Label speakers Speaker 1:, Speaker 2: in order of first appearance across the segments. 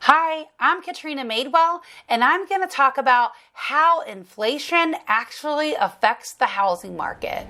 Speaker 1: Hi, I'm Katrina Madewell, and I'm going to talk about how inflation actually affects the housing market.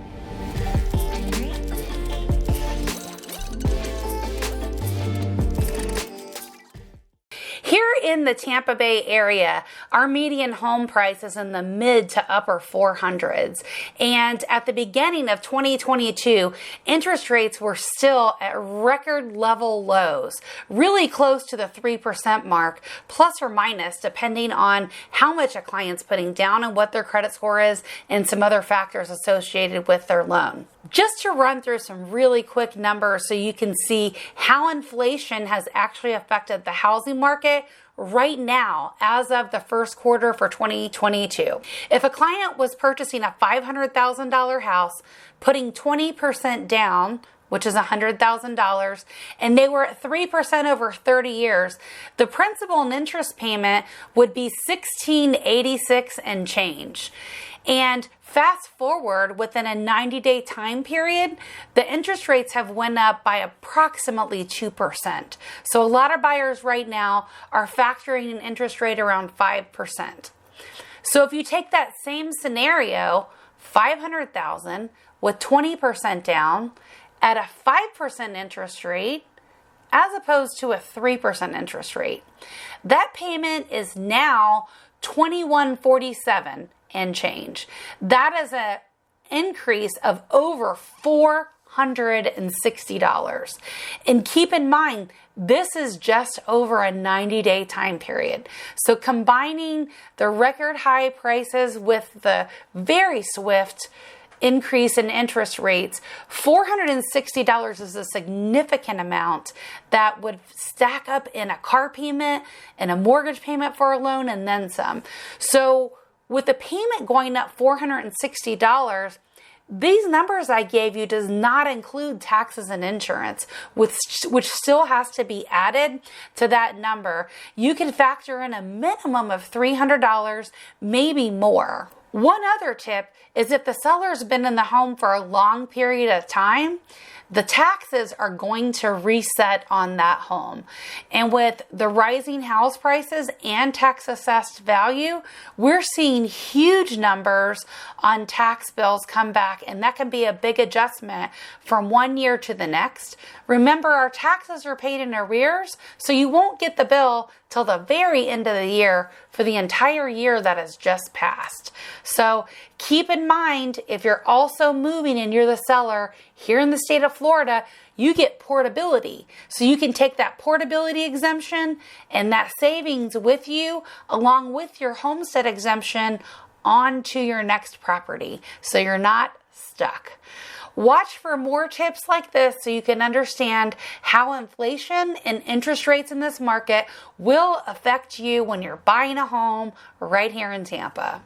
Speaker 1: Here in the Tampa Bay area, our median home price is in the mid to upper 400s. And at the beginning of 2022, interest rates were still at record level lows, really close to the 3% mark, plus or minus, depending on how much a client's putting down and what their credit score is and some other factors associated with their loan. Just to run through some really quick numbers so you can see how inflation has actually affected the housing market right now as of the first quarter for 2022. If a client was purchasing a $500,000 house, putting 20% down, which is $100,000, and they were at 3% over 30 years, the principal and interest payment would be $1,686 and change. And fast forward within a 90-day time period, the interest rates have went up by approximately 2%. So a lot of buyers right now are factoring an interest rate around 5%. So if you take that same scenario, $500,000 with 20% down at a 5% interest rate, as opposed to a 3% interest rate, that payment is now $2,147 and change. That is an increase of over $460. And keep in mind, this is just over a 90-day time period. So combining the record high prices with the very swift increase in interest rates, $460 is a significant amount that would stack up in a car payment and a mortgage payment for a loan and then some. So with the payment going up $460, these numbers I gave you does not include taxes and insurance, which still has to be added to that number. You can factor in a minimum of $300, maybe more. One other tip is if the seller's been in the home for a long period of time, the taxes are going to reset on that home. And with the rising house prices and tax assessed value, we're seeing huge numbers on tax bills come back, and that can be a big adjustment from one year to the next. Remember, our taxes are paid in arrears, so you won't get the bill till the very end of the year for the entire year that has just passed. So keep in mind, if you're also moving and you're the seller here in the state of Florida, you get portability. So you can take that portability exemption and that savings with you along with your homestead exemption onto your next property. So you're not stuck. Watch for more tips like this so you can understand how inflation and interest rates in this market will affect you when you're buying a home right here in Tampa.